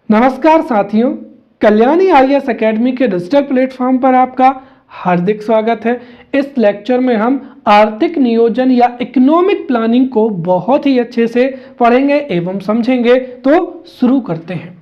नमस्कार साथियों, Kalyani IAS academy के डिजिटल प्लेटफॉर्म पर आपका हार्दिक स्वागत है। इस लेक्चर में हम आर्थिक नियोजन या इकोनॉमिक प्लानिंग को बहुत ही अच्छे से पढ़ेंगे एवं समझेंगे। तो शुरू करते हैं।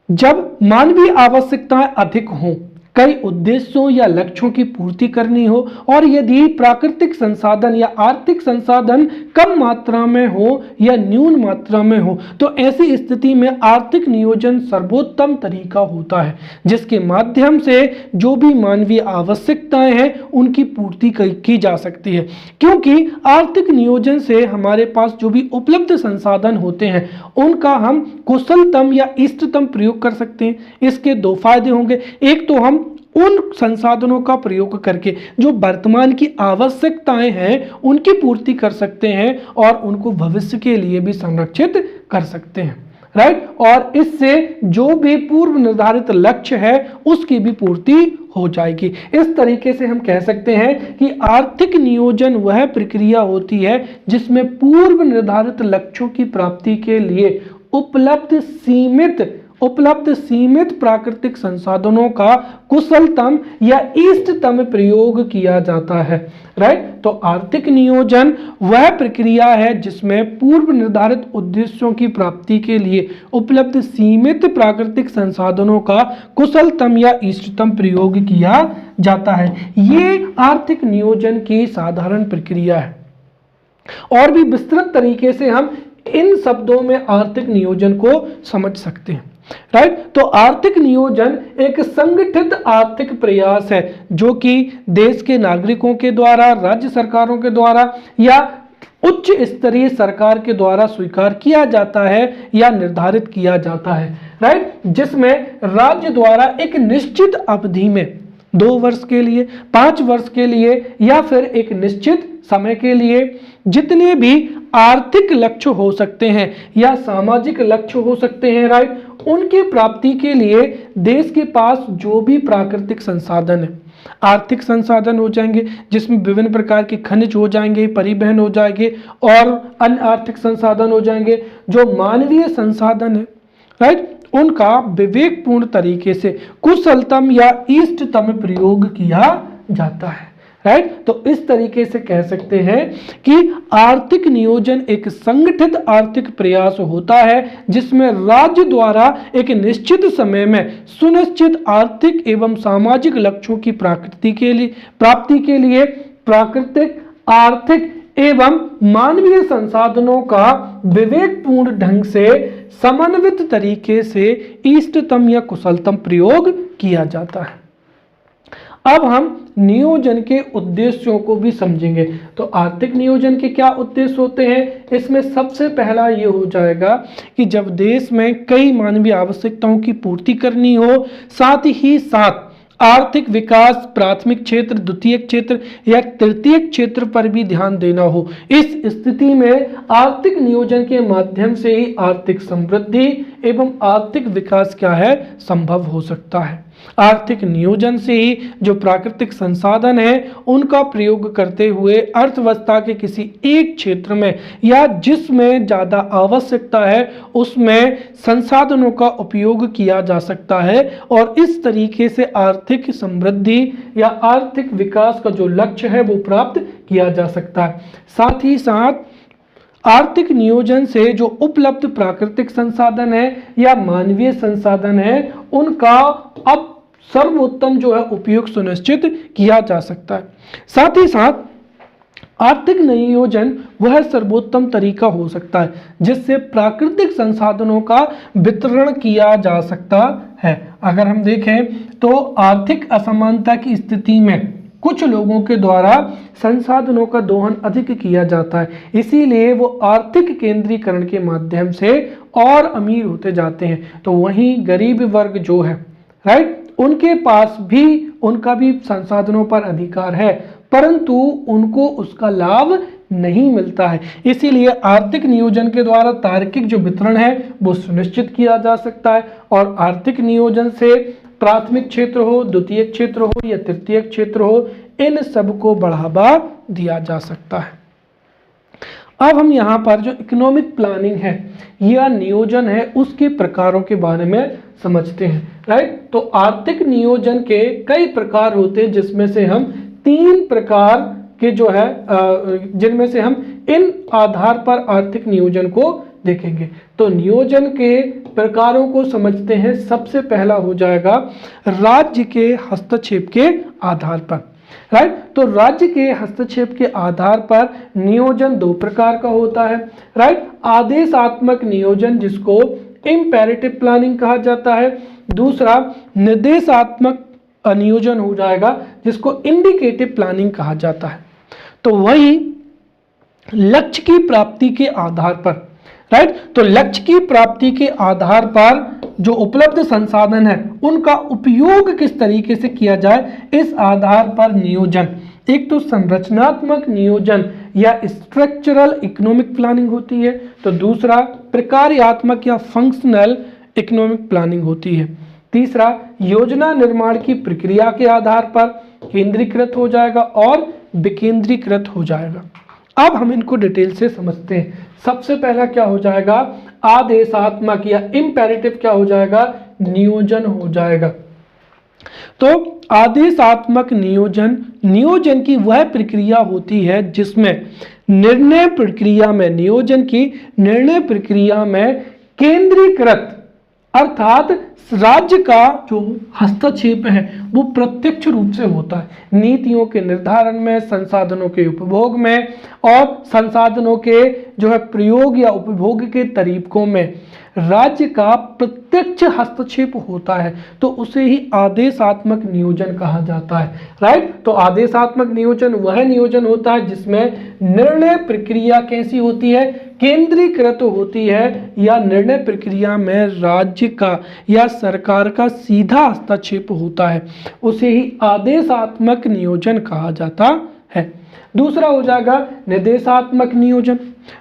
जब मानवीय आवश्यकताएं अधिक हों, कई उद्देश्यों या लक्ष्यों की पूर्ति करनी हो और यदि प्राकृतिक संसाधन या आर्थिक संसाधन कम मात्रा में हो या न्यून मात्रा में हो, तो ऐसी स्थिति में आर्थिक नियोजन सर्वोत्तम तरीका होता है, जिसके माध्यम से जो भी मानवीय आवश्यकताएं हैं उनकी पूर्ति की जा सकती है। क्योंकि आर्थिक नियोजन से हमारे पास जो भी उपलब्ध संसाधन होते हैं उनका हम कुशलतम या इष्टतम प्रयोग कर सकते हैं। इसके दो फायदे होंगे। एक तो हम उन संसाधनों का प्रयोग करके जो वर्तमान की आवश्यकताएं हैं उनकी पूर्ति कर सकते हैं और उनको भविष्य के लिए भी संरक्षित कर सकते हैं, राइट। और इससे जो भी पूर्व निर्धारित लक्ष्य है उसकी भी पूर्ति हो जाएगी। इस तरीके से हम कह सकते हैं कि आर्थिक नियोजन वह प्रक्रिया होती है जिसमें पूर्व निर्धारित लक्ष्यों की प्राप्ति के लिए उपलब्ध सीमित प्राकृतिक संसाधनों का कुशलतम या इष्टतम प्रयोग किया जाता है, राइट। तो आर्थिक नियोजन वह प्रक्रिया है जिसमें पूर्व निर्धारित उद्देश्यों की प्राप्ति के लिए उपलब्ध सीमित प्राकृतिक संसाधनों का कुशलतम या इष्टतम प्रयोग किया जाता है। ये आर्थिक नियोजन की साधारण प्रक्रिया है। और भी विस्तृत तरीके से हम इन शब्दों में आर्थिक नियोजन को समझ सकते हैं, राइट। तो आर्थिक नियोजन एक संगठित आर्थिक प्रयास है जो कि देश के नागरिकों के द्वारा, राज्य सरकारों के द्वारा या उच्च स्तरीय सरकार के द्वारा स्वीकार किया जाता है या निर्धारित किया जाता है, राइट। जिसमें राज्य द्वारा एक निश्चित अवधि में 2 वर्ष के लिए, 5 वर्ष के लिए या फिर एक निश्चित समय के लिए जितने भी आर्थिक लक्ष्य हो सकते हैं या सामाजिक लक्ष्य हो सकते हैं, राइट, उनकी प्राप्ति के लिए देश के पास जो भी प्राकृतिक संसाधन है, आर्थिक संसाधन हो जाएंगे जिसमें विभिन्न प्रकार के खनिज हो जाएंगे, परिवहन हो जाएंगे और अन्य आर्थिक संसाधन हो जाएंगे, जो मानवीय संसाधन है, राइट, उनका विवेकपूर्ण तरीके से कुशलतम या इष्टतम प्रयोग किया जाता है, राइट। तो इस तरीके से कह सकते हैं कि आर्थिक नियोजन एक संगठित आर्थिक प्रयास होता है जिसमें राज्य द्वारा एक निश्चित समय में सुनिश्चित आर्थिक एवं सामाजिक लक्ष्यों की प्राप्ति के लिए प्राकृतिक, आर्थिक एवं मानवीय संसाधनों का विवेकपूर्ण ढंग से समन्वित तरीके से इष्टतम या कुशलतम प्रयोग किया जाता है। अब हम नियोजन के उद्देश्यों को भी समझेंगे। तो आर्थिक नियोजन के क्या उद्देश्य होते हैं? इसमें सबसे पहला ये हो जाएगा कि जब देश में कई मानवीय आवश्यकताओं की पूर्ति करनी हो, साथ ही साथ आर्थिक विकास, प्राथमिक क्षेत्र, द्वितीयक क्षेत्र या तृतीयक क्षेत्र पर भी ध्यान देना हो। इस स्थिति में आर्थिक नियोजन के माध्यम से ही आर्थिक समृद्धि एवं आर्थिक विकास क्या है, संभव हो सकता है। आर्थिक नियोजन से ही जो प्राकृतिक संसाधन है उनका प्रयोग करते हुए अर्थव्यवस्था के किसी एक क्षेत्र में या जिसमें ज़्यादा आवश्यकता है उसमें संसाधनों का उपयोग किया जा सकता है और इस तरीके से आर्थिक समृद्धि या आर्थिक विकास का जो लक्ष्य है वो प्राप्त किया जा सकता है। साथ ही साथ आर्थिक नियोजन से जो उपलब्ध प्राकृतिक संसाधन है या मानवीय संसाधन है उनका अब सर्वोत्तम जो है उपयोग सुनिश्चित किया जा सकता है। साथ ही साथ आर्थिक नियोजन वह सर्वोत्तम तरीका हो सकता है जिससे प्राकृतिक संसाधनों का वितरण किया जा सकता है। अगर हम देखें तो आर्थिक असमानता की स्थिति में कुछ लोगों के द्वारा संसाधनों का दोहन अधिक किया जाता है, इसीलिए वो आर्थिक केंद्रीकरण के माध्यम से और अमीर होते जाते हैं। तो वहीं गरीब वर्ग जो है, राइट, उनके पास भी उनका भी संसाधनों पर अधिकार है परंतु उनको उसका लाभ नहीं मिलता है। इसीलिए आर्थिक नियोजन के द्वारा तार्किक जो वितरण है वो सुनिश्चित किया जा सकता है और आर्थिक नियोजन से प्राथमिक क्षेत्र हो, द्वितीयक क्षेत्र हो या तृतीयक क्षेत्र हो, इन सब को बढ़ावा दिया जा सकता है। अब हम यहाँ पर जो इकोनॉमिक प्लानिंग है या नियोजन है उसके प्रकारों के बारे में समझते हैं, राइट। तो आर्थिक नियोजन के कई प्रकार होते हैं, जिसमें से हम 3 प्रकार के जो है जिनमें से हम इन आधार पर आर्थिक नियोजन को देखेंगे। तो नियोजन के प्रकारों को समझते हैं। सबसे पहला हो जाएगा राज्य के हस्तक्षेप के आधार पर, राइट। तो राज्य के हस्तक्षेप के आधार पर नियोजन 2 प्रकार का होता है, राइट। आदेशात्मक नियोजन जिसको इम्पेरेटिव प्लानिंग कहा जाता है, दूसरा निर्देशात्मक नियोजन हो जाएगा जिसको इंडिकेटिव प्लानिंग कहा जाता है। तो वही लक्ष्य की प्राप्ति के आधार पर, राइट। तो लक्ष्य की प्राप्ति के आधार पर जो उपलब्ध संसाधन है उनका उपयोग किस तरीके से किया जाए, इस आधार पर नियोजन, एक तो संरचनात्मक नियोजन या स्ट्रक्चरल इकोनॉमिक प्लानिंग होती है, तो दूसरा प्रकार्यात्मक या फंक्शनल इकोनॉमिक प्लानिंग होती है, तीसरा योजना निर्माण की प्रक्रिया के आधार पर केंद्रीकृत हो जाएगा और विकेंद्रीकृत हो जाएगा। अब हम इनको डिटेल से समझते हैं। सबसे पहला क्या हो जाएगा, आदेशात्मक या इम्पेरेटिव क्या हो जाएगा, नियोजन हो जाएगा। तो आदेशात्मक नियोजन, नियोजन की वह प्रक्रिया होती है जिसमें निर्णय प्रक्रिया में, नियोजन की निर्णय प्रक्रिया में केंद्रीकृत अर्थात राज्य का जो हस्तक्षेप है वो प्रत्यक्ष रूप से होता है। नीतियों के निर्धारण में, संसाधनों के उपभोग में और संसाधनों के जो है प्रयोग या उपभोग के तरीकों में राज्य का प्रत्यक्ष हस्तक्षेप होता है, तो उसे ही आदेशात्मक नियोजन कहा जाता है, राइट। तो आदेशात्मक नियोजन वह नियोजन होता है जिसमें निर्णय प्रक्रिया कैसी होती है, केंद्रीकृत होती है, या निर्णय प्रक्रिया में राज्य का या सरकार का सीधा हस्तक्षेप होता है, उसे ही आदेशात्मक नियोजन कहा जाता है। दूसरा हो जाएगा निर्देशात्मक नियोजन,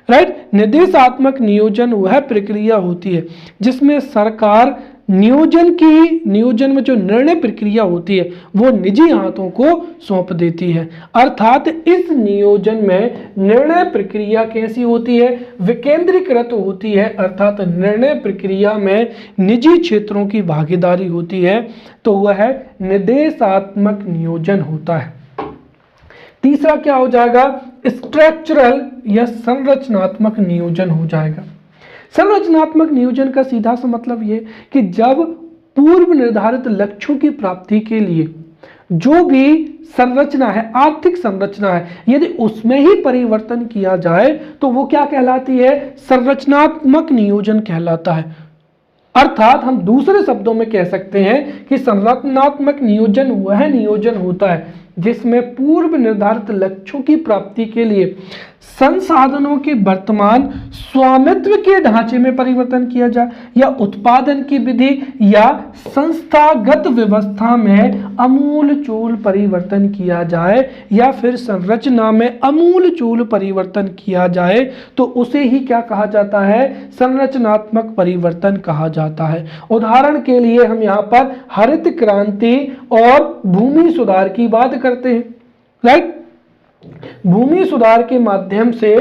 राइट। निर्देशात्मक नियोजन वह प्रक्रिया होती है जिसमें सरकार नियोजन में जो निर्णय प्रक्रिया होती है वो निजी हाथों को सौंप देती है। अर्थात इस नियोजन में निर्णय प्रक्रिया कैसी होती है, विकेंद्रीकृत होती है, अर्थात निर्णय प्रक्रिया में निजी क्षेत्रों की भागीदारी होती है, तो वह निर्देशात्मक नियोजन होता है। तीसरा क्या हो जाएगा, स्ट्रक्चरल या संरचनात्मक नियोजन हो जाएगा। संरचनात्मक नियोजन का सीधा सा मतलब ये कि जब पूर्व निर्धारित लक्ष्यों की प्राप्ति के लिए जो भी संरचना है, आर्थिक संरचना है, यदि उसमें ही परिवर्तन किया जाए तो वो क्या कहलाती है, संरचनात्मक नियोजन कहलाता है। अर्थात हम दूसरे शब्दों में कह सकते हैं कि संरचनात्मक नियोजन वह नियोजन होता है जिसमें पूर्व निर्धारित लक्ष्यों की प्राप्ति के लिए संसाधनों के वर्तमान स्वामित्व के ढांचे में परिवर्तन किया जाए, या उत्पादन की विधि या संस्थागत व्यवस्था में अमूलचूल परिवर्तन किया जाए, या फिर संरचना में अमूलचूल परिवर्तन किया जाए, तो उसे ही क्या कहा जाता है, संरचनात्मक परिवर्तन कहा जाता है। उदाहरण के लिए हम यहाँ पर हरित क्रांति और भूमि सुधार की बात करते हैं, राइट। भूमि सुधार के माध्यम से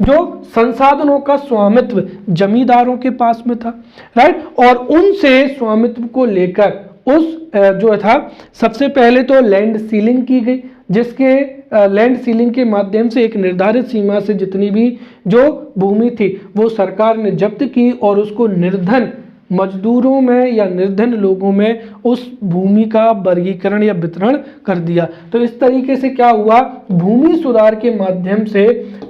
जो संसाधनों का स्वामित्व जमींदारों के पास में था, राइट, और उनसे स्वामित्व को लेकर उस जो था सबसे पहले तो लैंड सीलिंग की गई, जिसके लैंड सीलिंग के माध्यम से एक निर्धारित सीमा से जितनी भी जो भूमि थी वो सरकार ने जब्त की और उसको निर्धन मजदूरों में या निर्धन लोगों में उस भूमि का वर्गीकरण या वितरण कर दिया। तो इस तरीके से क्या हुआ, भूमि सुधार के माध्यम से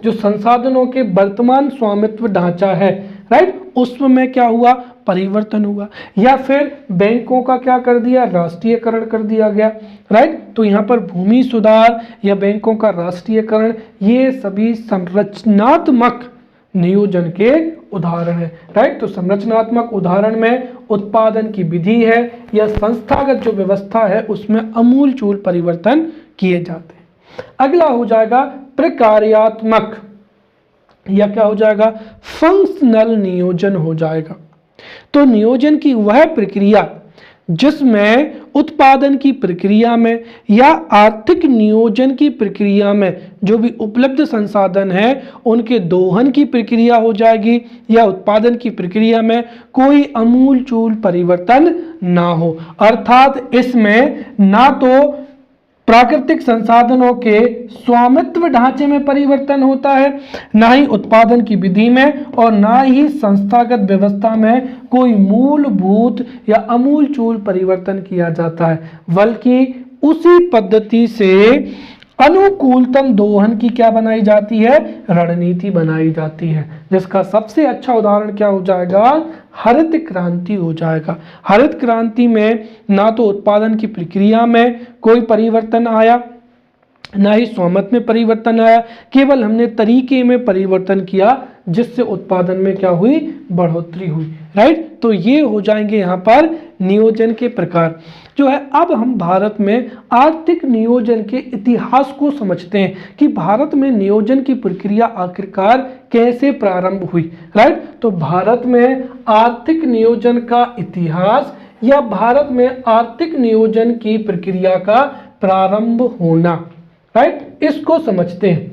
जो संसाधनों के वर्तमान स्वामित्व ढांचा है, राइट, उसमें क्या हुआ, परिवर्तन हुआ। या फिर बैंकों का क्या कर दिया, राष्ट्रीयकरण कर दिया गया, राइट। तो यहाँ पर भूमि सुधार या बैंकों का राष्ट्रीयकरण, ये सभी संरचनात्मक नियोजन के उदाहरण है, राइट। तो संरचनात्मक उदाहरण में उत्पादन की विधि है या संस्थागत जो व्यवस्था है उसमें अमूलचूल परिवर्तन किए जाते हैं। अगला हो जाएगा प्रकार्यात्मक, या क्या हो जाएगा, फंक्शनल नियोजन हो जाएगा। तो नियोजन की वह प्रक्रिया जिसमें उत्पादन की प्रक्रिया में या आर्थिक नियोजन की प्रक्रिया में जो भी उपलब्ध संसाधन है उनके दोहन की प्रक्रिया हो जाएगी या उत्पादन की प्रक्रिया में कोई आमूलचूल परिवर्तन ना हो। अर्थात इसमें ना तो प्राकृतिक संसाधनों के स्वामित्व ढांचे में परिवर्तन होता है, ना ही उत्पादन की विधि में, और ना ही संस्थागत व्यवस्था में कोई मूलभूत या आमूलचूल परिवर्तन किया जाता है, बल्कि उसी पद्धति से अनुकूलतम दोहन की क्या बनाई जाती है, रणनीति बनाई जाती है, जिसका सबसे अच्छा उदाहरण क्या हो जाएगा, हरित क्रांति हो जाएगा। हरित क्रांति में ना तो उत्पादन की प्रक्रिया में कोई परिवर्तन आया, ना ही स्वामित्व में परिवर्तन आया, केवल हमने तरीके में परिवर्तन किया जिससे उत्पादन में क्या हुई, बढ़ोतरी हुई। राइट, तो ये हो जाएंगे यहाँ पर नियोजन के प्रकार जो है। अब हम भारत में आर्थिक नियोजन के इतिहास को समझते हैं कि भारत में नियोजन की प्रक्रिया आखिरकार कैसे प्रारंभ हुई। राइट, तो भारत में आर्थिक नियोजन का इतिहास या भारत में आर्थिक नियोजन की प्रक्रिया का प्रारंभ होना, राइट, इसको समझते हैं।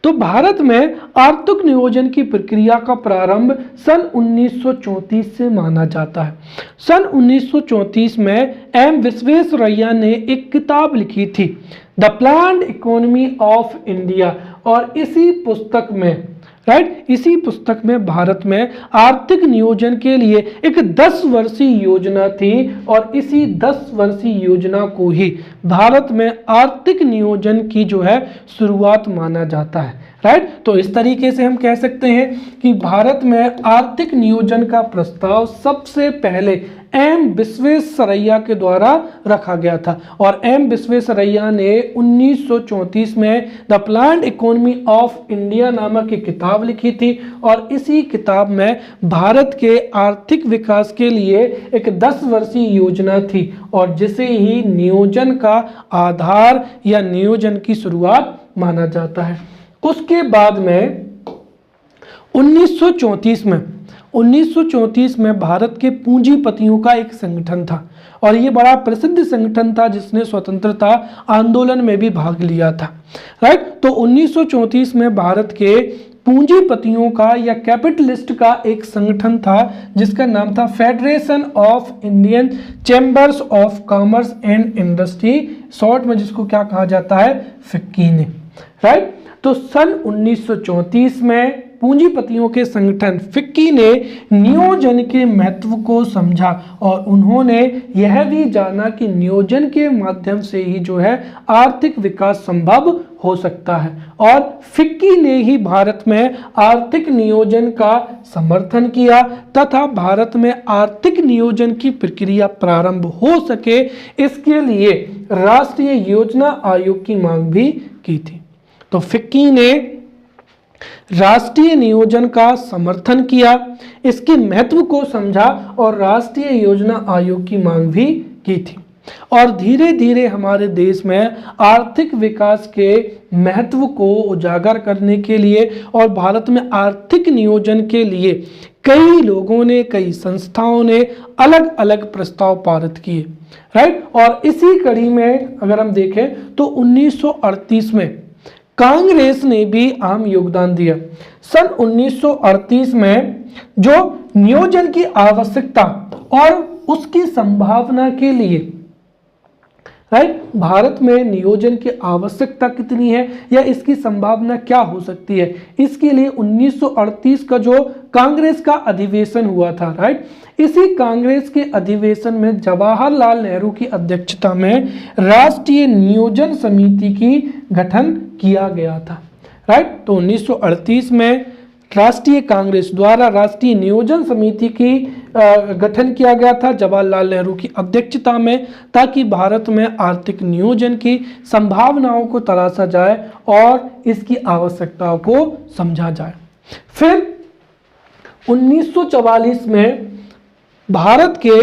तो भारत में आर्थिक नियोजन की प्रक्रिया का प्रारंभ सन 1934 से माना जाता है। सन 1934 में एम विश्वेश्वरैया ने एक किताब लिखी थी, the planned economy of India, और इसी पुस्तक में, राइट, इसी पुस्तक में भारत में आर्थिक नियोजन के लिए एक 10 वर्षीय योजना थी, और इसी 10 वर्षीय योजना को ही भारत में आर्थिक नियोजन की जो है शुरुआत माना जाता है। राइट, तो इस तरीके से हम कह सकते हैं कि भारत में आर्थिक नियोजन का प्रस्ताव सबसे पहले एम विश्वेश्वरैया के द्वारा रखा गया था, और एम विश्वेश्वरैया ने 1934 में the planned economy of India नामक एक किताब लिखी थी, और इसी किताब में भारत के आर्थिक विकास के लिए एक 10 वर्षीय योजना थी, और जिसे ही नियोजन का आधार या नियोजन की शुरुआत माना जाता है। उसके बाद में 1934 में भारत के पूंजीपतियों का एक संगठन था, और ये बड़ा प्रसिद्ध संगठन था जिसने स्वतंत्रता आंदोलन में भी भाग लिया था। राइट, तो 1934 में भारत के पूंजीपतियों का या कैपिटलिस्ट का एक संगठन था जिसका नाम था federation of Indian chambers of commerce and industry, short में जिसको क्या कहा जाता है, फिक्की ने। राइट, तो सन 1934 में पूंजीपतियों के संगठन फिक्की ने नियोजन के महत्व को समझा, और उन्होंने यह भी जाना कि नियोजन के माध्यम से ही जो है आर्थिक विकास संभव हो सकता है, और फिक्की ने ही भारत में आर्थिक नियोजन का समर्थन किया तथा भारत में आर्थिक नियोजन की प्रक्रिया प्रारंभ हो सके इसके लिए राष्ट्रीय योजना आयोग की मांग भी की थी। तो फिक्की ने राष्ट्रीय नियोजन का समर्थन किया, इसके महत्व को समझा और राष्ट्रीय योजना आयोग की मांग भी की थी, और धीरे धीरे हमारे देश में आर्थिक विकास के महत्व को उजागर करने के लिए और भारत में आर्थिक नियोजन के लिए कई लोगों ने, कई संस्थाओं ने अलग अलग प्रस्ताव पारित किए। राइट, और इसी कड़ी में अगर हम देखें तो 1938 में कांग्रेस ने भी अहम योगदान दिया। सन 1938 में जो नियोजन की आवश्यकता और उसकी संभावना के लिए, राइट, भारत में नियोजन की आवश्यकता कितनी है या इसकी संभावना क्या हो सकती है, इसके लिए 1938 का जो कांग्रेस का अधिवेशन हुआ था, राइट, इसी कांग्रेस के अधिवेशन में जवाहरलाल नेहरू की अध्यक्षता में राष्ट्रीय नियोजन समिति की गठन किया गया था। राइट, तो 1938 में राष्ट्रीय कांग्रेस द्वारा राष्ट्रीय नियोजन समिति की गठन किया गया था जवाहरलाल नेहरू की अध्यक्षता में, ताकि भारत में आर्थिक नियोजन की संभावनाओं को तलाशा जाए और इसकी आवश्यकताओं को समझा जाए। फिर 1944 में भारत के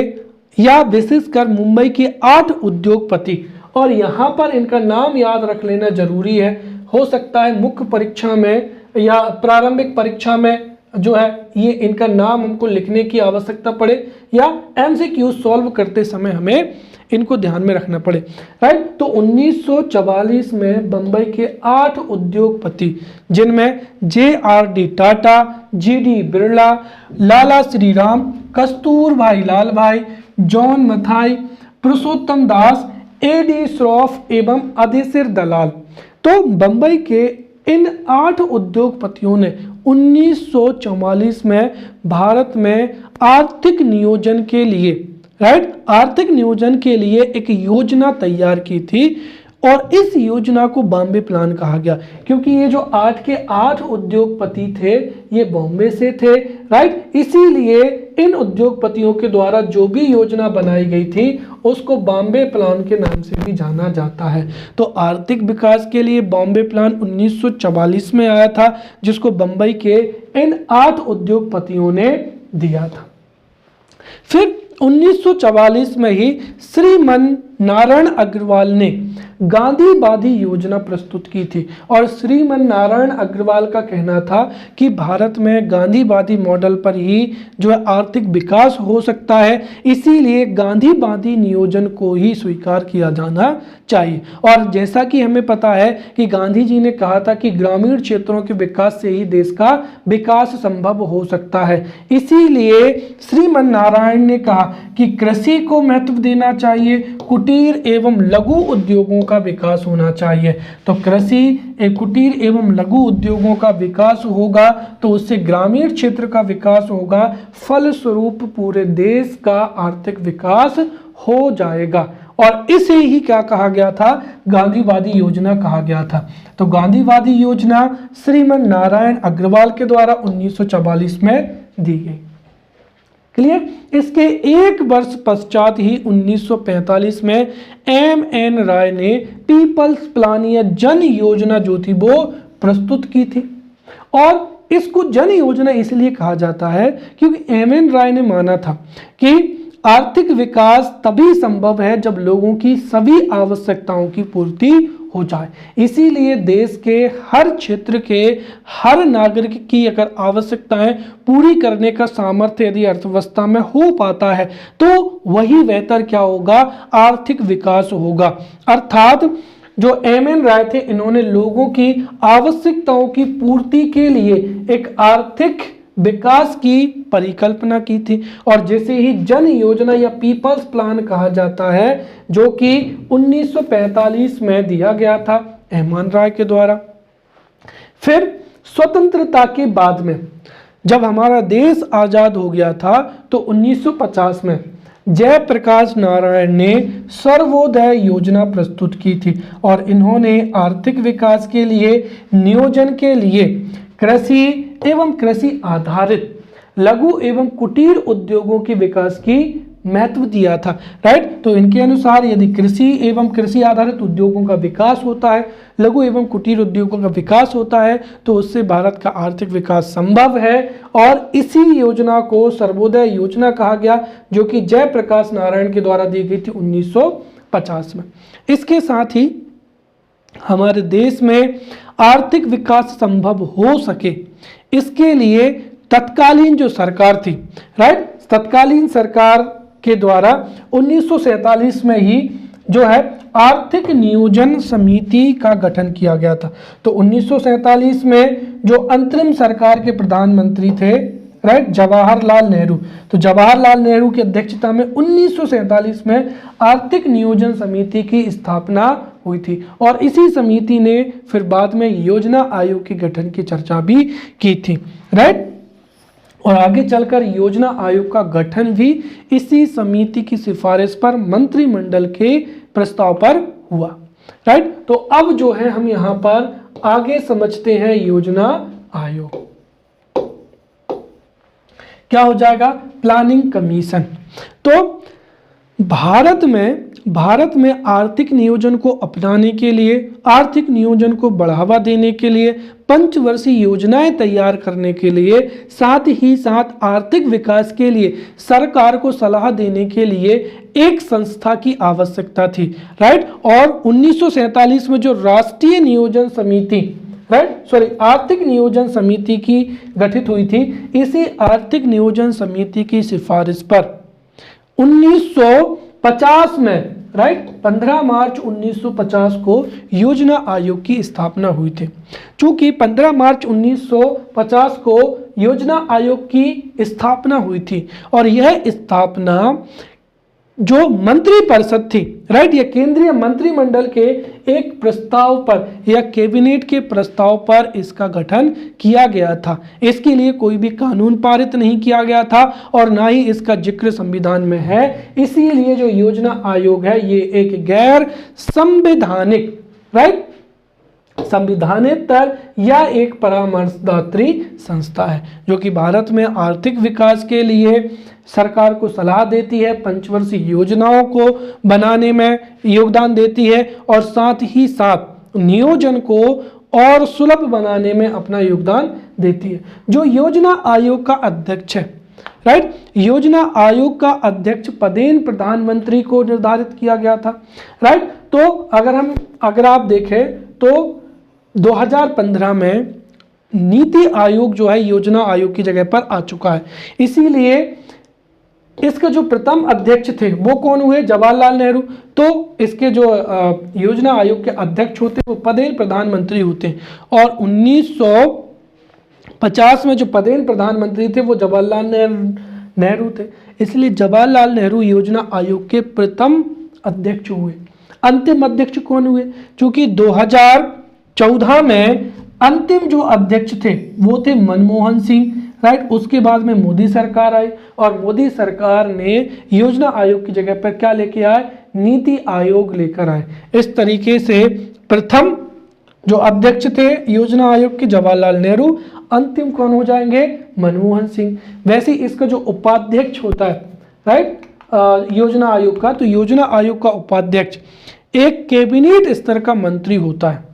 या विशेषकर मुंबई के 8 उद्योगपति, और यहाँ पर इनका नाम याद रख लेना जरूरी है, हो सकता है मुख्य परीक्षा में या प्रारंभिक परीक्षा में जो है ये इनका नाम हमको लिखने की आवश्यकता पड़े या एमसीक्यू सॉल्व करते समय हमें इनको ध्यान में रखना पड़े, राइट। तो 1944 में बंबई के 8 उद्योगपति, जिनमें JRD टाटा, GD बिरला, लाला श्रीराम, कस्तूरभाई लाल भाई, जॉन मथाई, पुरुषोत्तम दास, AD श्रॉफ एवं अधेसिर दलाल, तो बंबई के इन 8 उद्योगपतियों ने 1944 में भारत में आर्थिक नियोजन के लिए, राइट, आर्थिक नियोजन के लिए एक योजना तैयार की थी और इस योजना को बॉम्बे प्लान कहा गया, क्योंकि ये जो 8 के 8 उद्योगपति थे ये बॉम्बे से थे, राइट। इसीलिए इन उद्योगपतियों के द्वारा जो भी योजना बनाई गई थी उसको बॉम्बे प्लान के नाम से भी जाना जाता है। तो आर्थिक विकास के लिए बॉम्बे प्लान 1944 में आया था, जिसको बंबई के इन 8 उद्योगपतियों ने दिया था। फिर 1944 में ही श्रीमन नारायण अग्रवाल ने गांधीवादी योजना प्रस्तुत की थी और श्रीमन नारायण अग्रवाल का कहना था कि भारत में गांधीवादी मॉडल पर ही जो है आर्थिक विकास हो सकता है, इसीलिए गांधीवादी नियोजन को ही स्वीकार किया जाना चाहिए। और जैसा कि हमें पता है कि गांधी जी ने कहा था कि ग्रामीण क्षेत्रों के विकास से ही देश का विकास संभव हो सकता है, इसीलिए श्रीमन नारायण ने कहा कि कृषि को महत्व देना चाहिए, कुटीर एवं लघु उद्योगों का विकास होना चाहिए। तो कृषि, कुटीर एवं लघु उद्योगों का विकास होगा तो उससे ग्रामीण क्षेत्र का विकास होगा, फलस्वरूप पूरे देश का आर्थिक विकास हो जाएगा। और इसे ही क्या कहा गया था, गांधीवादी योजना कहा गया था। तो गांधीवादी योजना श्रीमन नारायण अग्रवाल के द्वारा 1944 में दी गई। क्लियर। इसके एक वर्ष पश्चात ही 1945 में MN राय ने पीपल्स प्लान या जन योजना जो थी वो प्रस्तुत की थी। और इसको जन योजना इसलिए कहा जाता है क्योंकि MN राय ने माना था कि आर्थिक विकास तभी संभव है जब लोगों की सभी आवश्यकताओं की पूर्ति हो जाए। इसीलिए देश के हर क्षेत्र के हर नागरिक की अगर आवश्यकताएं पूरी करने का सामर्थ्य यदि अर्थव्यवस्था में हो पाता है तो वही बेहतर क्या होगा, आर्थिक विकास होगा। अर्थात जो MN राय थे इन्होंने लोगों की आवश्यकताओं की पूर्ति के लिए एक आर्थिक विकास की परिकल्पना की थी। और जैसे ही जन योजना या पीपल्स प्लान कहा जाता है जो कि 1945 में दिया गया था MN राय के द्वारा। फिर स्वतंत्रता के बाद में जब हमारा देश आजाद हो गया था तो 1950 में जयप्रकाश नारायण ने सर्वोदय योजना प्रस्तुत की थी और इन्होंने आर्थिक विकास के लिए, नियोजन के लिए कृषि एवं कृषि आधारित लघु एवं कुटीर उद्योगों के विकास की महत्व दिया था, राइट। तो इनके अनुसार यदि कृषि एवं कृषि आधारित उद्योगों का विकास होता है, लघु एवं कुटीर उद्योगों का विकास होता है तो उससे भारत का आर्थिक विकास संभव है। और इसी योजना को सर्वोदय योजना कहा गया जो कि जयप्रकाश नारायण के द्वारा दी गई थी 1950 में। इसके साथ ही हमारे देश में आर्थिक विकास संभव हो सके इसके लिए तत्कालीन जो सरकार थी, राइट, तत्कालीन सरकार के द्वारा 1947 में ही जो है आर्थिक नियोजन समिति का गठन किया गया था। तो 1947 में जो अंतरिम सरकार के प्रधानमंत्री थे, राइट, जवाहरलाल नेहरू, तो जवाहरलाल नेहरू की अध्यक्षता में 1947 में आर्थिक नियोजन समिति की स्थापना हुई थी और इसी समिति ने फिर बाद में योजना आयोग के गठन की चर्चा भी की थी, राइट। और आगे चलकर योजना आयोग का गठन भी इसी समिति की सिफारिश पर मंत्रिमंडल के प्रस्ताव पर हुआ, राइट। तो अब जो है हम यहाँ पर आगे समझते हैं योजना आयोग क्या हो जाएगा, प्लानिंग कमीशन। तो भारत में आर्थिक नियोजन को अपनाने के लिए, आर्थिक नियोजन को बढ़ावा देने के लिए, पंचवर्षीय योजनाएं तैयार करने के लिए, साथ ही साथ आर्थिक विकास के लिए सरकार को सलाह देने के लिए एक संस्था की आवश्यकता थी, राइट। और 1947 में जो राष्ट्रीय नियोजन समिति, आर्थिक नियोजन समिति की गठित हुई थी। इसी आर्थिक नियोजन समिति की सिफारिश पर 1950 में 15 मार्च 1950 को योजना आयोग की स्थापना हुई थी। चूंकि 15 मार्च 1950 को योजना आयोग की स्थापना हुई थी और यह स्थापना जो मंत्री परिषद थी या केंद्रीय मंत्रिमंडल के एक प्रस्ताव पर या कैबिनेट के प्रस्ताव पर इसका गठन किया गया था। इसके लिए कोई भी कानून पारित नहीं किया गया था और ना ही इसका जिक्र संविधान में है। इसीलिए जो योजना आयोग है ये एक गैर संवैधानिक संविधानेतर या एक परामर्शदात्री संस्था है, जो कि भारत में आर्थिक विकास के लिए सरकार को सलाह देती है, पंचवर्षीय योजनाओं को बनाने में योगदान देती है और साथ ही साथ नियोजन को और सुलभ बनाने में अपना योगदान देती है। जो योजना आयोग का अध्यक्ष है योजना आयोग का अध्यक्ष पदेन प्रधानमंत्री को निर्धारित किया गया था। तो अगर आप देखें तो 2015 में नीति आयोग जो है योजना आयोग की जगह पर आ चुका है। इसीलिए इसके जो प्रथम अध्यक्ष थे वो कौन हुए? जवाहरलाल नेहरू। तो इसके जो योजना आयोग के अध्यक्ष होते वो पदेन प्रधानमंत्री होते हैं और 1950 में जो पदेन प्रधानमंत्री थे वो जवाहरलाल नेहरू थे। इसलिए जवाहरलाल नेहरू योजना आयोग के प्रथम अध्यक्ष हुए। अंतिम अध्यक्ष कौन हुए? क्योंकि 2014 में अंतिम जो अध्यक्ष थे वो थे मनमोहन सिंह। उसके बाद में मोदी सरकार आई और मोदी सरकार ने योजना आयोग की जगह पर क्या लेके आए? नीति आयोग लेकर आए। इस तरीके से प्रथम जो अध्यक्ष थे योजना आयोग के जवाहरलाल नेहरू, अंतिम कौन हो जाएंगे? मनमोहन सिंह। वैसे इसका जो उपाध्यक्ष होता है योजना आयोग का, तो योजना आयोग का उपाध्यक्ष एक कैबिनेट स्तर का मंत्री होता है।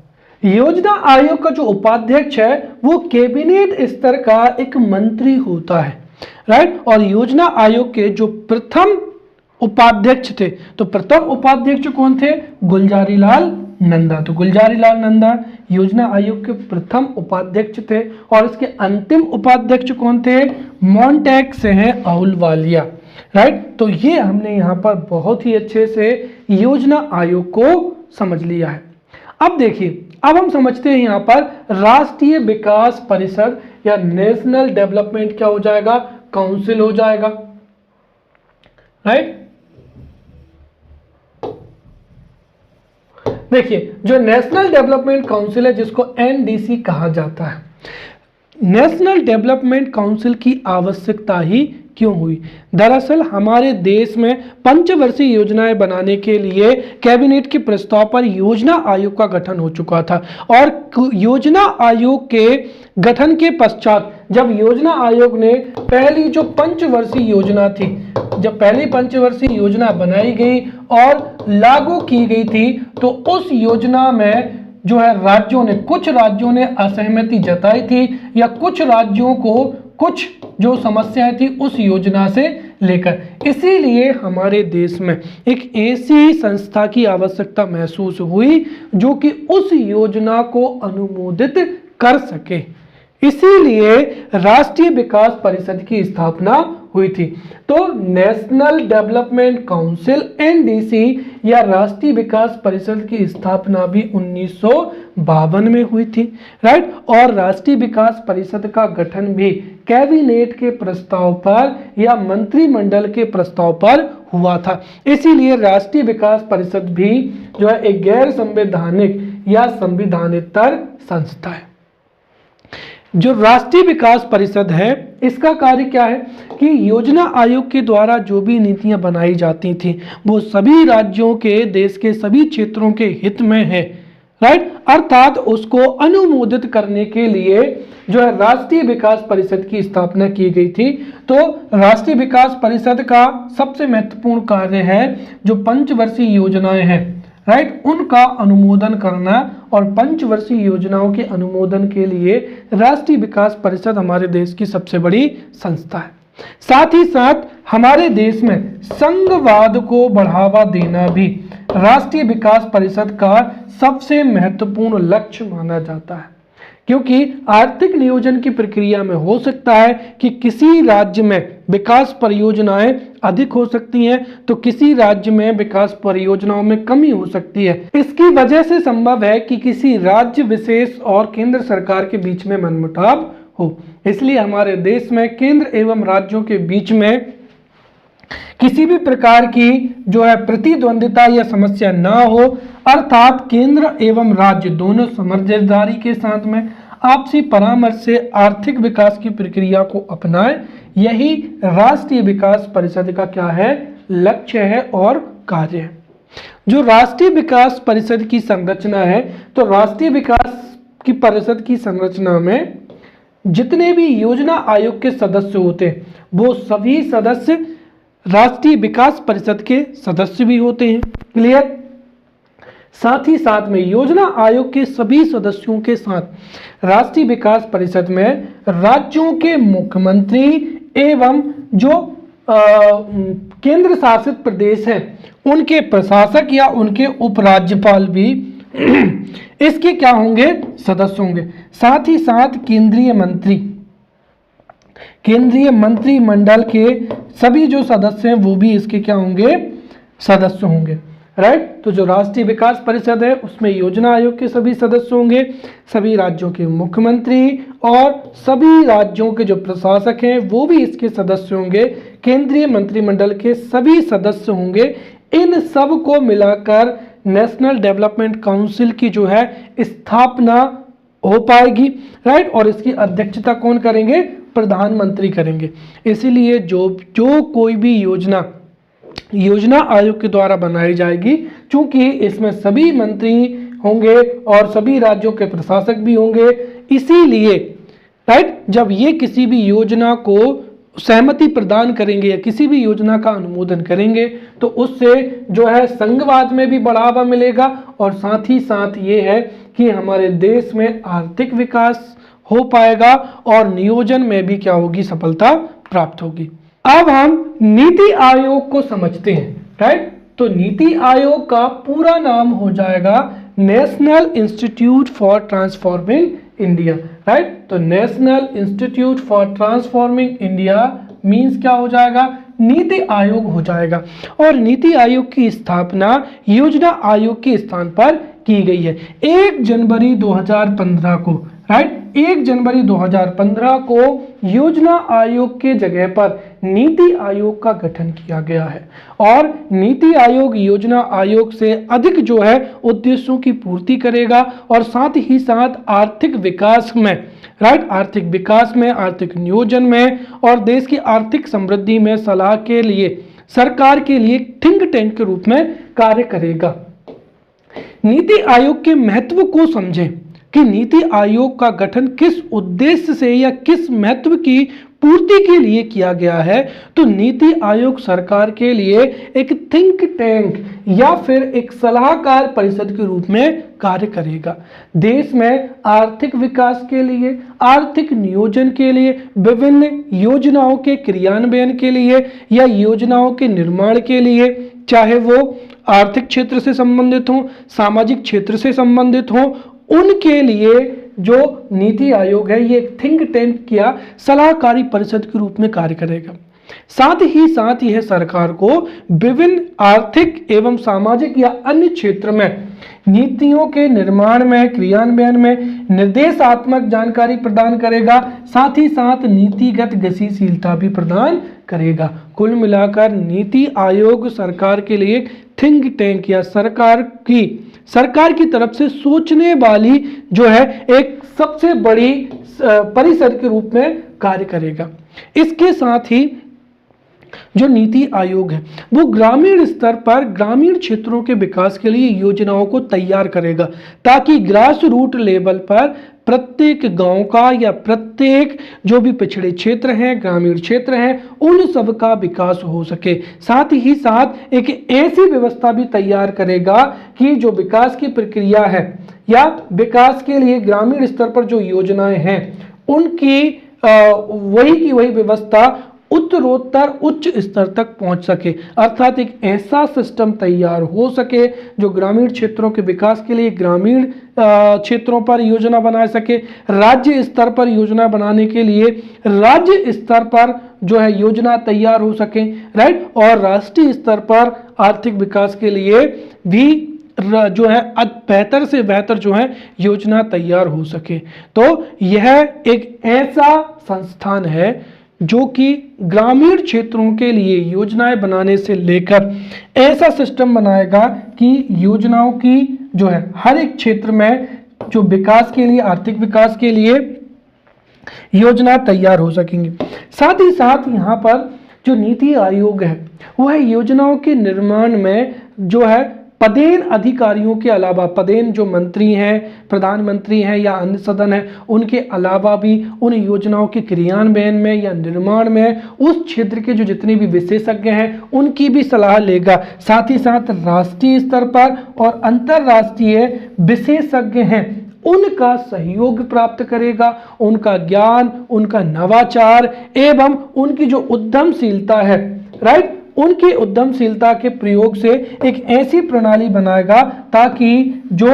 योजना आयोग का जो उपाध्यक्ष है वो कैबिनेट स्तर का एक मंत्री होता है। और योजना आयोग के जो प्रथम उपाध्यक्ष थे, तो प्रथम उपाध्यक्ष कौन थे? गुलजारी लाल नंदा। तो गुलजारी लाल नंदा योजना आयोग के प्रथम उपाध्यक्ष थे और इसके अंतिम उपाध्यक्ष कौन थे? मॉन्टेक से हैं अहलुवालिया। तो ये हमने यहाँ पर बहुत ही अच्छे से योजना आयोग को समझ लिया है। अब देखिए, अब हम समझते हैं यहाँ पर राष्ट्रीय विकास परिषद या नेशनल डेवलपमेंट क्या हो जाएगा? काउंसिल हो जाएगा। देखिए, जो नेशनल डेवलपमेंट काउंसिल है जिसको एनडीसी कहा जाता है, नेशनल डेवलपमेंट काउंसिल की आवश्यकता ही क्यों हुई? दरअसल हमारे देश में पंचवर्षीय योजनाएं बनाने के लिए कैबिनेट के प्रस्ताव पर योजना आयोग का गठन हो चुका था और योजना आयोग के गठन के पश्चात जब योजना आयोग ने पहली जो पंचवर्षीय योजना थी, जब पहली पंचवर्षीय योजना बनाई गई और लागू की गई थी, तो उस योजना में जो है कुछ राज्यों ने असहमति जताई थी या कुछ राज्यों को कुछ जो समस्याएं थी उस योजना से लेकर। इसीलिए हमारे देश में एक ऐसी संस्था की आवश्यकता महसूस हुई जो कि उस योजना को अनुमोदित कर सके। इसीलिए राष्ट्रीय विकास परिषद की स्थापना हुई थी। तो नेशनल डेवलपमेंट काउंसिल एनडीसी या राष्ट्रीय विकास परिषद की स्थापना भी 1952 में हुई थी। और राष्ट्रीय विकास परिषद का गठन भी कैबिनेट के प्रस्ताव पर या मंत्रिमंडल के प्रस्ताव पर हुआ था। इसीलिए राष्ट्रीय विकास परिषद भी जो है एक गैर संवैधानिक या संविधानेतर संस्था है। जो राष्ट्रीय विकास परिषद है इसका कार्य क्या है कि योजना आयोग के द्वारा जो भी नीतियां बनाई जाती थी वो सभी राज्यों के देश के सभी क्षेत्रों के हित में है। अर्थात उसको अनुमोदित करने के लिए जो है राष्ट्रीय विकास परिषद की स्थापना की गई थी। तो राष्ट्रीय विकास परिषद का सबसे महत्वपूर्ण कार्य है जो पंचवर्षीय योजनाएं हैं उनका अनुमोदन करना और पंचवर्षीय योजनाओं के अनुमोदन के लिए राष्ट्रीय विकास परिषद हमारे देश की सबसे बड़ी संस्था है। साथ ही साथ हमारे देश में संघवाद को बढ़ावा देना भी राष्ट्रीय विकास परिषद का सबसे महत्वपूर्ण लक्ष्य माना जाता है। क्योंकि आर्थिक नियोजन की प्रक्रिया में हो सकता है कि किसी राज्य में विकास परियोजनाएं अधिक हो सकती हैं, तो किसी राज्य में विकास परियोजनाओं में कमी हो सकती है। इसकी वजह से संभव है कि किसी राज्य विशेष और केंद्र सरकार के बीच में मनमुटाव हो। इसलिए हमारे देश में केंद्र एवं राज्यों के बीच में किसी भी प्रकार की जो है प्रतिद्वंदिता या समस्या ना हो, अर्थात केंद्र एवं राज्य दोनों समझदारी के साथ में आपसी परामर्श से आर्थिक विकास की प्रक्रिया को अपनाएं। यही राष्ट्रीय विकास परिषद का क्या है, लक्ष्य है और कार्य है। जो राष्ट्रीय विकास परिषद की संरचना है, तो राष्ट्रीय विकास की परिषद की संरचना में जितने भी योजना आयोग के सदस्य होते हैं वो सभी सदस्य राष्ट्रीय विकास परिषद के सदस्य भी होते हैं। क्लियर? साथ ही साथ में योजना आयोग के सभी सदस्यों के साथ राष्ट्रीय विकास परिषद में राज्यों के मुख्यमंत्री एवं जो केंद्र शासित प्रदेश हैं उनके प्रशासक या उनके उपराज्यपाल भी इसके क्या होंगे, सदस्य होंगे। साथ ही साथ केंद्रीय मंत्रिमंडल के सभी जो सदस्य हैं वो भी इसके क्या होंगे, सदस्य होंगे। राइट? तो जो राष्ट्रीय विकास परिषद है उसमें योजना आयोग के सभी सदस्य होंगे, सभी राज्यों के मुख्यमंत्री और सभी राज्यों के जो प्रशासक हैं वो भी इसके सदस्य होंगे, केंद्रीय मंत्रिमंडल के सभी सदस्य होंगे। इन सब को मिलाकर नेशनल डेवलपमेंट काउंसिल की जो है स्थापना हो पाएगी। राइट? और इसकी अध्यक्षता कौन करेंगे, प्रधानमंत्री करेंगे। इसीलिए जो कोई भी योजना आयोग के द्वारा बनाई जाएगी, चूंकि इसमें सभी मंत्री होंगे और सभी राज्यों के प्रशासक भी होंगे, इसीलिए राइट जब ये किसी भी योजना को सहमति प्रदान करेंगे या किसी भी योजना का अनुमोदन करेंगे तो उससे जो है संघवाद में भी बढ़ावा मिलेगा और साथ ही साथ ये है कि हमारे देश में आर्थिक विकास हो पाएगा और नियोजन में भी क्या होगी, सफलता प्राप्त होगी। अब हम नीति आयोग को समझते हैं। राइट? तो नीति आयोग का पूरा नाम हो जाएगा national institute for transforming India. Right? तो national institute for transforming India means क्या हो जाएगा, नीति आयोग हो जाएगा। और नीति आयोग की स्थापना योजना आयोग के स्थान पर की गई है 1 जनवरी 2015 को। राइट? 1 जनवरी 2015 को योजना आयोग के जगह पर नीति आयोग का गठन किया गया है और नीति आयोग योजना आयोग से अधिक जो है उद्देश्यों की पूर्ति करेगा और साथ ही साथ आर्थिक विकास में, राइट, आर्थिक विकास में, आर्थिक नियोजन में और देश की आर्थिक समृद्धि में सलाह के लिए सरकार के लिए थिंक टैंक के रूप में कार्य करेगा। नीति आयोग के महत्व को समझें कि नीति आयोग का गठन किस उद्देश्य से या किस महत्व की पूर्ति के लिए किया गया है। तो नीति आयोग सरकार के लिए एक थिंक टैंक या फिर एक सलाहकार परिषद के रूप में कार्य करेगा। देश में आर्थिक विकास के लिए, आर्थिक नियोजन के लिए, विभिन्न योजनाओं के क्रियान्वयन के लिए या योजनाओं के निर्माण के लिए, चाहे वो आर्थिक क्षेत्र से संबंधित हो, सामाजिक क्षेत्र से संबंधित हो, उनके लिए जो नीति आयोग है ये थिंक टैंक या सलाहकारी परिषद के रूप में कार्य करेगा। साथ ही साथ यह सरकार को विभिन्न आर्थिक एवं सामाजिक या अन्य क्षेत्र में नीतियों के निर्माण में, क्रियान्वयन में निर्देशात्मक जानकारी प्रदान करेगा, साथ ही साथ नीतिगत गतिशीलता भी प्रदान करेगा। कुल मिलाकर नीति आयोग सरकार के लिए थिंक टैंक या सरकार की तरफ से सोचने वाली जो है एक सबसे बड़ी परिषद के रूप में कार्य करेगा। इसके साथ ही जो नीति आयोग है वो ग्रामीण स्तर पर ग्रामीण क्षेत्रों के विकास के लिए योजनाओं को तैयार करेगा ताकि ग्रास रूट लेवल पर प्रत्येक गांव का या प्रत्येक जो भी पिछड़े क्षेत्र हैं, ग्रामीण क्षेत्र हैं, उन सब का विकास हो सके। साथ ही साथ एक ऐसी व्यवस्था भी तैयार करेगा कि जो विकास की प्रक्रिया है या विकास के लिए ग्रामीण स्तर पर जो योजनाएं हैं उनकी वही की वही व्यवस्था उच्च उत्तरोत्तर उच्च स्तर तक पहुंच सके, अर्थात एक ऐसा सिस्टम तैयार हो सके जो ग्रामीण क्षेत्रों के विकास के लिए ग्रामीण क्षेत्रों पर योजना बना सके, राज्य स्तर पर योजना बनाने के लिए राज्य स्तर पर जो है योजना तैयार हो सके, राइट, और राष्ट्रीय स्तर पर आर्थिक विकास के लिए भी जो है बेहतर से बेहतर जो है योजना तैयार हो सके। तो यह एक ऐसा संस्थान है जो कि ग्रामीण क्षेत्रों के लिए योजनाएं बनाने से लेकर ऐसा सिस्टम बनाएगा कि योजनाओं की जो है हर एक क्षेत्र में जो विकास के लिए, आर्थिक विकास के लिए योजना तैयार हो सकेंगी। साथ ही साथ यहाँ पर जो नीति आयोग है वह योजनाओं के निर्माण में जो है पदेन अधिकारियों के अलावा, पदेन जो मंत्री हैं, प्रधानमंत्री हैं या अन्य सदन है, उनके अलावा भी उन योजनाओं के क्रियान्वयन में या निर्माण में उस क्षेत्र के जो जितने भी विशेषज्ञ हैं उनकी भी सलाह लेगा। साथ ही साथ राष्ट्रीय स्तर पर और अंतर्राष्ट्रीय विशेषज्ञ हैं उनका सहयोग प्राप्त करेगा, उनका ज्ञान, उनका नवाचार एवं उनकी जो उद्यमशीलता है, राइट, उनकी उद्यमशीलता के प्रयोग से एक ऐसी प्रणाली बनाएगा ताकि जो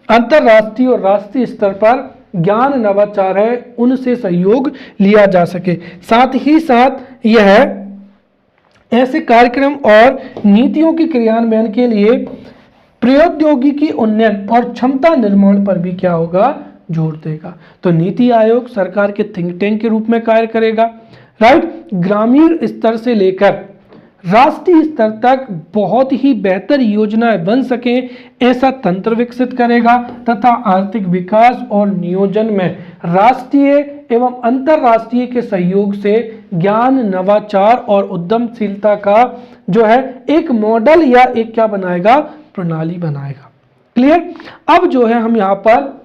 अंतर्राष्ट्रीय और राष्ट्रीय स्तर पर ज्ञान नवाचार है उनसे सहयोग लिया जा सके। साथ ही साथ यह ऐसे कार्यक्रम और नीतियों के क्रियान्वयन के लिए प्रौद्योगिकी उन्नयन और क्षमता निर्माण पर भी क्या होगा, जोर देगा। तो नीति आयोग सरकार के थिंक टैंक के रूप में कार्य करेगा, राइट, ग्रामीण स्तर से लेकर राष्ट्रीय स्तर तक बहुत ही बेहतर योजनाएं बन सके ऐसा तंत्र विकसित करेगा तथा आर्थिक विकास और नियोजन में राष्ट्रीय एवं अंतर्राष्ट्रीय के सहयोग से ज्ञान, नवाचार और उद्यमशीलता का जो है एक मॉडल या एक क्या बनाएगा, प्रणाली बनाएगा। क्लियर। अब जो है हम यहाँ पर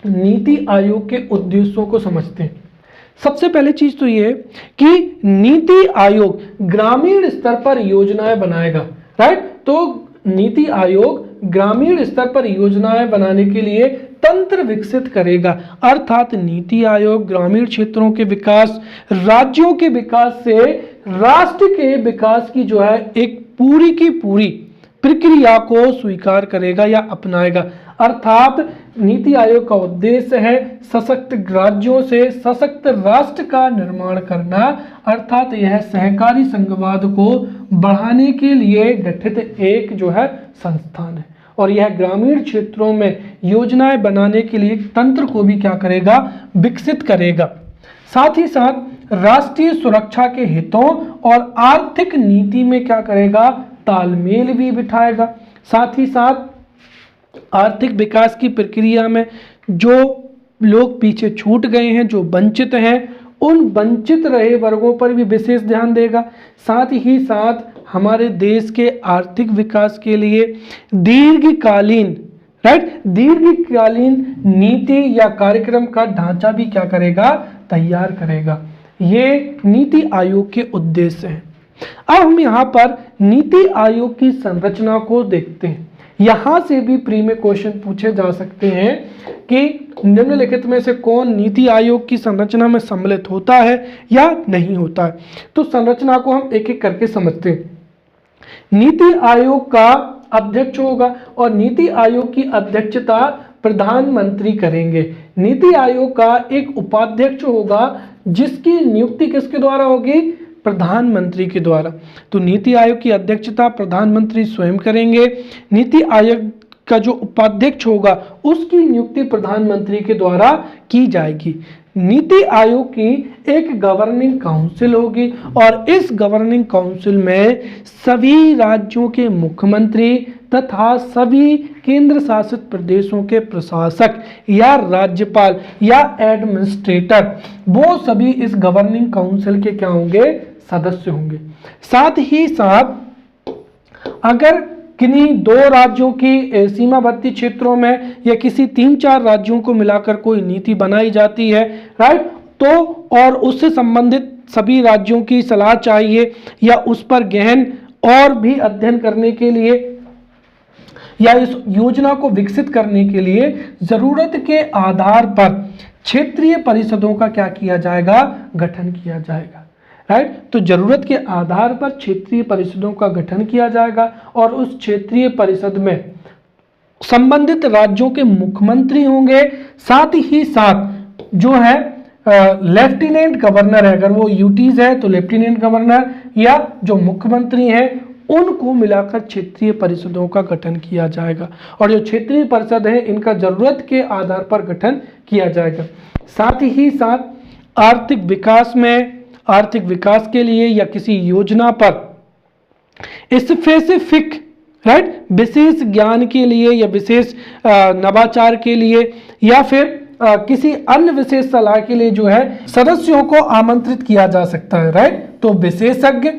नीति आयोग के उद्देश्यों को समझते हैं। सबसे पहले चीज तो ये कि नीति आयोग ग्रामीण स्तर पर योजनाएं बनाएगा, राइट। तो नीति आयोग ग्रामीण स्तर पर योजनाएं बनाने के लिए तंत्र विकसित करेगा, अर्थात नीति आयोग ग्रामीण क्षेत्रों के विकास, राज्यों के विकास से राष्ट्र के विकास की जो है एक पूरी की पूरी प्रक्रिया को स्वीकार करेगा या अपनाएगा। अर्थात नीति आयोग का उद्देश्य है सशक्त राज्यों से सशक्त राष्ट्र का निर्माण करना, अर्थात यह सहकारी संघवाद को बढ़ाने के लिए गठित एक जो है संस्थान है और यह ग्रामीण क्षेत्रों में योजनाएं बनाने के लिए तंत्र को भी क्या करेगा, विकसित करेगा। साथ ही साथ राष्ट्रीय सुरक्षा के हितों और आर्थिक नीति में क्या करेगा, तालमेल भी बिठाएगा। साथ ही साथ आर्थिक विकास की प्रक्रिया में जो लोग पीछे छूट गए हैं, जो वंचित हैं, उन वंचित रहे वर्गों पर भी विशेष ध्यान देगा। साथ ही साथ हमारे देश के आर्थिक विकास के लिए दीर्घकालीन, राइट, दीर्घकालीन नीति या कार्यक्रम का ढांचा भी क्या करेगा, तैयार करेगा। ये नीति आयोग के उद्देश्य हैं। अब हम यहाँ पर नीति आयोग की संरचना को देखते हैं। यहां से भी प्री में क्वेश्चन पूछे जा सकते हैं कि निम्नलिखित में से कौन नीति आयोग की संरचना में सम्मिलित होता है या नहीं होता है। तो संरचना को हम एक एक करके समझते हैं। नीति आयोग का अध्यक्ष होगा और नीति आयोग की अध्यक्षता प्रधानमंत्री करेंगे। नीति आयोग का एक उपाध्यक्ष होगा जिसकी नियुक्ति किसके द्वारा होगी, प्रधानमंत्री के द्वारा। तो नीति आयोग की अध्यक्षता प्रधानमंत्री स्वयं करेंगे। नीति आयोग का जो उपाध्यक्ष होगा उसकी नियुक्ति प्रधानमंत्री के द्वारा की जाएगी। नीति आयोग की एक गवर्निंग काउंसिल होगी और इस गवर्निंग काउंसिल में सभी राज्यों के मुख्यमंत्री तथा सभी केंद्र शासित प्रदेशों के प्रशासक या राज्यपाल या एडमिनिस्ट्रेटर, वो सभी इस गवर्निंग काउंसिल के क्या होंगे, सदस्य होंगे। साथ ही साथ अगर किन्हीं दो राज्यों की सीमावर्ती क्षेत्रों में या किसी 3-4 राज्यों को मिलाकर कोई नीति बनाई जाती है, राइट, तो और उससे संबंधित सभी राज्यों की सलाह चाहिए या उस पर गहन और भी अध्ययन करने के लिए या इस योजना को विकसित करने के लिए जरूरत के आधार पर क्षेत्रीय परिषदों का क्या किया जाएगा, गठन किया जाएगा, राइट। तो जरूरत के आधार पर क्षेत्रीय परिषदों का गठन किया जाएगा और उस क्षेत्रीय परिषद में संबंधित राज्यों के मुख्यमंत्री होंगे, साथ ही साथ जो है लेफ्टिनेंट गवर्नर है, अगर वो यूटीज है तो लेफ्टिनेंट गवर्नर या जो मुख्यमंत्री हैं उनको मिलाकर क्षेत्रीय परिषदों का गठन किया जाएगा। और जो क्षेत्रीय परिषद है इनका जरूरत के आधार पर गठन किया जाएगा। साथ ही साथ आर्थिक विकास के लिए या किसी योजना पर स्पेसिफिक राइट विशेष ज्ञान के लिए या विशेष नवाचार के लिए या फिर किसी अन्य विशेष सलाह के लिए जो है सदस्यों को आमंत्रित किया जा सकता है, राइट। तो विशेषज्ञ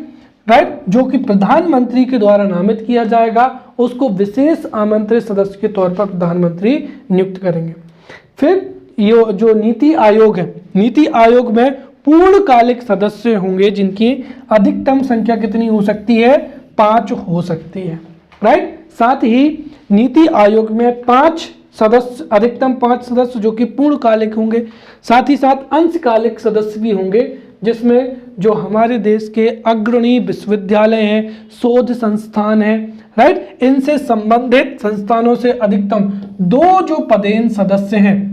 राइट जो कि प्रधानमंत्री के द्वारा नामित किया जाएगा, उसको विशेष आमंत्रित सदस्य के तौर पर प्रधानमंत्री नियुक्त करेंगे। फिर ये जो नीति आयोग है, नीति आयोग में पूर्णकालिक सदस्य होंगे जिनकी अधिकतम संख्या कितनी हो सकती है, 5 हो सकती है, राइट। साथ ही नीति आयोग में 5 सदस्य, अधिकतम 5 सदस्य जो कि पूर्णकालिक होंगे, साथ ही साथ अंशकालिक सदस्य भी होंगे जिसमें जो हमारे देश के अग्रणी विश्वविद्यालय हैं, शोध संस्थान हैं, राइट, इनसे संबंधित संस्थानों से अधिकतम 2 जो पदेन सदस्य हैं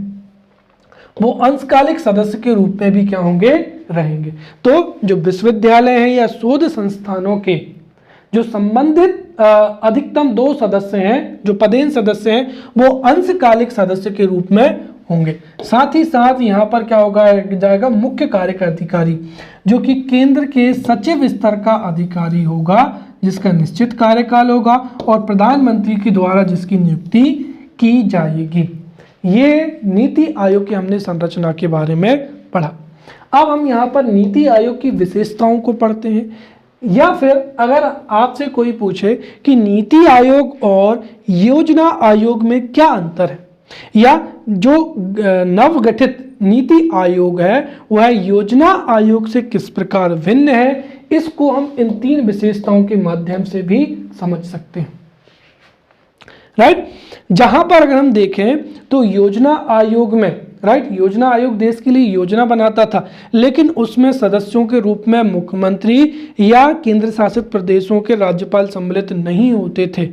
वो अंशकालिक सदस्य के रूप में भी क्या होंगे, रहेंगे। तो जो विश्वविद्यालय हैं या शोध संस्थानों के जो संबंधित अधिकतम 2 सदस्य हैं, जो पदेन सदस्य हैं, वो अंशकालिक सदस्य के रूप में होंगे। साथ ही साथ यहाँ पर क्या होगा जाएगा, मुख्य कार्यकारी अधिकारी जो कि केंद्र के सचिव स्तर का अधिकारी होगा जिसका निश्चित कार्यकाल होगा और प्रधानमंत्री के द्वारा जिसकी नियुक्ति की जाएगी। ये नीति आयोग की हमने संरचना के बारे में पढ़ा। अब हम यहाँ पर नीति आयोग की विशेषताओं को पढ़ते हैं। या फिर अगर आपसे कोई पूछे कि नीति आयोग और योजना आयोग में क्या अंतर है, या जो नवगठित नीति आयोग है वह योजना आयोग से किस प्रकार भिन्न है, इसको हम इन 3 विशेषताओं के माध्यम से भी समझ सकते हैं, राइट। जहां पर अगर हम देखें तो योजना आयोग में, राइट, योजना आयोग देश के लिए योजना बनाता था, लेकिन उसमें सदस्यों के रूप में मुख्यमंत्री या केंद्र शासित प्रदेशों के राज्यपाल सम्मिलित नहीं होते थे,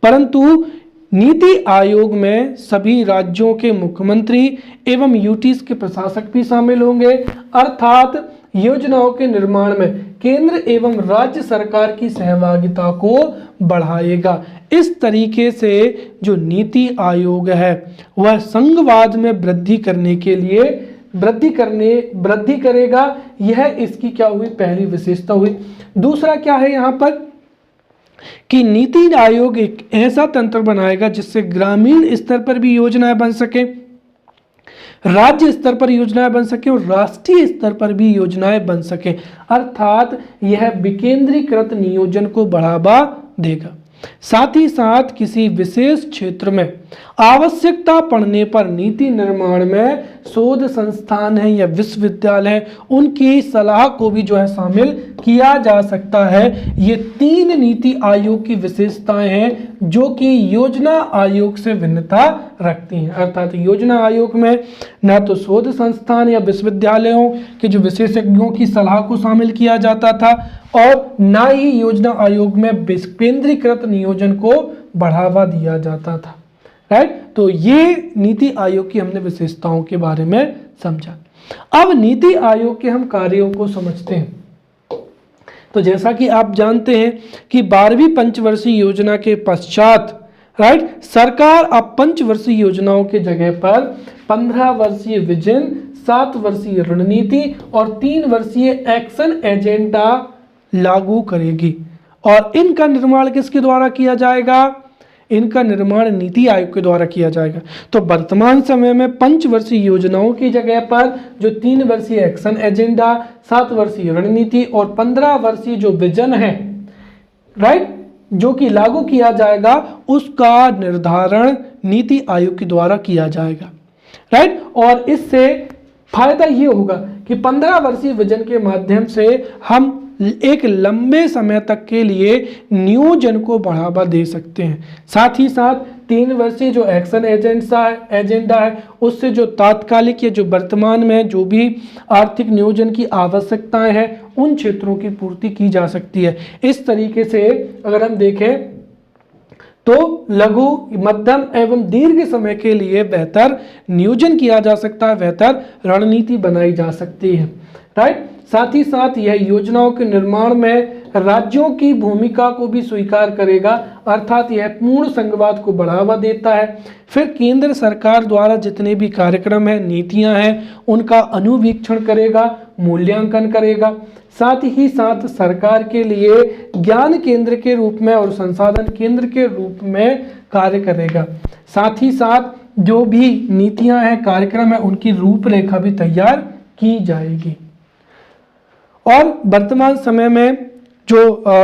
परंतु नीति आयोग में सभी राज्यों के मुख्यमंत्री एवं यूटीज के प्रशासक भी शामिल होंगे, अर्थात योजनाओं के निर्माण में केंद्र एवं राज्य सरकार की सहभागिता को बढ़ाएगा। इस तरीके से जो नीति आयोग है वह संघवाद में वृद्धि करने के लिए वृद्धि करेगा। यह इसकी क्या हुई, पहली विशेषता हुई। दूसरा क्या है यहाँ पर कि नीति आयोग एक ऐसा तंत्र बनाएगा जिससे ग्रामीण स्तर पर भी योजनाएं बन सके, राज्य स्तर पर योजनाएं बन सके और राष्ट्रीय स्तर पर भी योजनाएं बन सके, अर्थात यह विकेंद्रीकृत नियोजन को बढ़ावा देगा। साथ ही साथ किसी विशेष क्षेत्र में आवश्यकता पड़ने पर नीति निर्माण में शोध संस्थान है या विश्वविद्यालय है उनकी सलाह को भी जो है शामिल किया जा सकता है। ये 3 नीति आयोग की विशेषताएं हैं जो कि योजना आयोग से भिन्नता रखती हैं, अर्थात योजना आयोग में न तो शोध संस्थान या विश्वविद्यालयों के जो विशेषज्ञों की सलाह को शामिल किया जाता था और न ही योजना आयोग में विकेंद्रीकृत नियोजन को बढ़ावा दिया जाता था, राइट। तो ये नीति आयोग की हमने विशेषताओं के बारे में समझा। अब नीति आयोग के हम कार्यों को समझते हैं। तो जैसा कि आप जानते हैं कि 12वीं पंचवर्षीय योजना के पश्चात, राइट, सरकार अब पंचवर्षीय योजनाओं के जगह पर 15 वर्षीय विजन, 7 वर्षीय रणनीति और 3 वर्षीय एक्शन एजेंडा लागू करेगी। और इनका निर्माण किसके द्वारा किया जाएगा, इनका निर्माण नीति आयोग के द्वारा किया जाएगा। तो वर्तमान समय में पंचवर्षीय योजनाओं की जगह पर जो 3 वर्षीय एक्शन एजेंडा, 7 वर्षीय रणनीति और 15 वर्षीय जो विजन है, राइट, जो कि लागू किया जाएगा, उसका निर्धारण नीति आयोग के द्वारा किया जाएगा, राइट। और इससे फायदा ये होगा कि 15 वर्षीय विजन के माध्यम से हम एक लंबे समय तक के लिए नियोजन को बढ़ावा दे सकते हैं। साथ ही साथ 3 वर्षीय जो एक्शन एजेंडा है उससे जो तात्कालिक या जो वर्तमान में जो भी आर्थिक नियोजन की आवश्यकताएं हैं उन क्षेत्रों की पूर्ति की जा सकती है। इस तरीके से अगर हम देखें तो लघु, मध्यम एवं दीर्घ समय के लिए बेहतर नियोजन किया जा सकता है, बेहतर रणनीति बनाई जा सकती है। राइट। साथ ही साथ यह योजनाओं के निर्माण में राज्यों की भूमिका को भी स्वीकार करेगा, अर्थात यह पूर्ण संघवाद को बढ़ावा देता है। फिर केंद्र सरकार द्वारा जितने भी कार्यक्रम हैं, नीतियां हैं, उनका अनुवीक्षण करेगा, मूल्यांकन करेगा। साथ ही साथ सरकार के लिए ज्ञान केंद्र के रूप में और संसाधन केंद्र के रूप में कार्य करेगा। साथ ही साथ जो भी नीतियां हैं, कार्यक्रम है, उनकी रूपरेखा भी तैयार की जाएगी। और वर्तमान समय में जो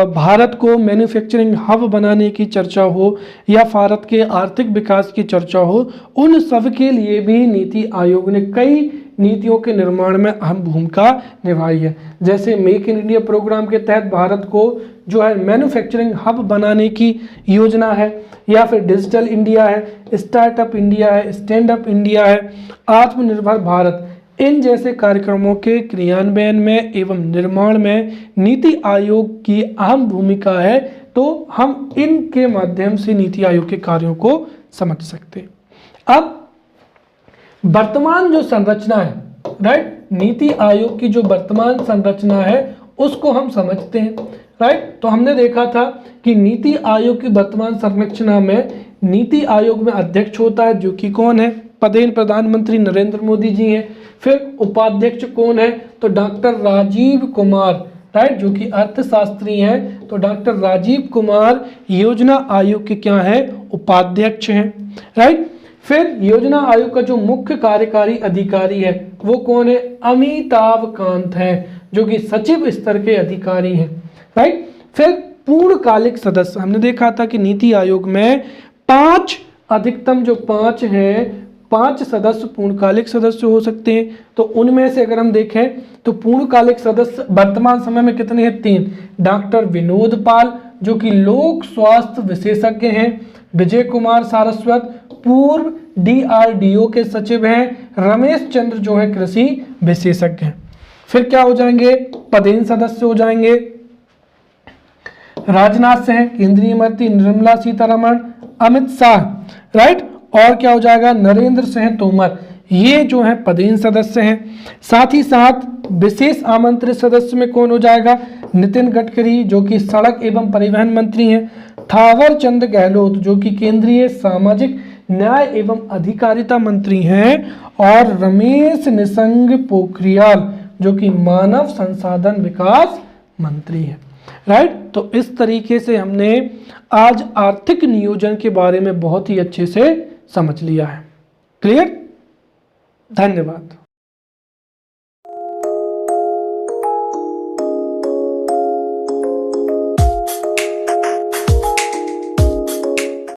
भारत को मैन्युफैक्चरिंग हब बनाने की चर्चा हो या भारत के आर्थिक विकास की चर्चा हो, उन सब के लिए भी नीति आयोग ने कई नीतियों के निर्माण में अहम भूमिका निभाई है। जैसे मेक इन इंडिया प्रोग्राम के तहत भारत को जो है मैन्युफैक्चरिंग हब बनाने की योजना है, या फिर डिजिटल इंडिया है, स्टार्टअप इंडिया है, स्टैंड अप इंडिया है, आत्मनिर्भर भारत। इन जैसे कार्यक्रमों के क्रियान्वयन में एवं निर्माण में नीति आयोग की अहम भूमिका है। तो हम इनके माध्यम से नीति आयोग के कार्यों को समझ सकते हैं। अब वर्तमान जो संरचना है, राइट, नीति आयोग की जो वर्तमान संरचना है उसको हम समझते हैं। राइट। तो हमने देखा था कि नीति आयोग की वर्तमान संरचना में नीति आयोग में अध्यक्ष होता है, जो कि कौन है? पदेन प्रधानमंत्री नरेंद्र मोदी जी हैं। फिर उपाध्यक्ष कौन है? तो डॉक्टर राजीव कुमार, राइट, जो कि अर्थशास्त्री हैं। तो डॉक्टर राजीव कुमार योजना आयोग के क्या हैं? उपाध्यक्ष हैं। राइट। फिर योजना आयोग का जो मुख्य कार्यकारी अधिकारी है वो कौन है? अमिताभ कांत है, जो कि सचिव स्तर के अधिकारी हैं। राइट। फिर पूर्णकालिक सदस्य, हमने देखा था कि नीति आयोग में अधिकतम जो 5 हैं, 5 सदस्य पूर्णकालिक सदस्य हो सकते हैं। तो उनमें से अगर हम देखें तो पूर्णकालिक सदस्य वर्तमान समय में कितने हैं? 3। डॉक्टर विनोद पाल, जो कि लोक स्वास्थ्य विशेषज्ञ हैं। विजय कुमार सारस्वत, पूर्व DRDO के सचिव हैं। रमेश चंद्र जो है कृषि विशेषज्ञ हैं। फिर क्या हो जाएंगे? पदेन सदस्य हो जाएंगे। राजनाथ सिंह, केंद्रीय मंत्री निर्मला सीतारमण, अमित शाह, राइट, और क्या हो जाएगा? नरेंद्र सिंह तोमर। ये जो है पदेन सदस्य हैं। साथ ही साथ विशेष आमंत्रित सदस्य में कौन हो जाएगा? नितिन गडकरी, जो कि सड़क एवं परिवहन मंत्री हैं। थावर चंद गहलोत, जो कि केंद्रीय सामाजिक न्याय एवं अधिकारिता मंत्री हैं। और रमेश निशंक पोखरियाल, जो कि मानव संसाधन विकास मंत्री हैं। राइट। तो इस तरीके से हमने आज आर्थिक नियोजन के बारे में बहुत ही अच्छे से समझ लिया है। क्लियर? धन्यवाद।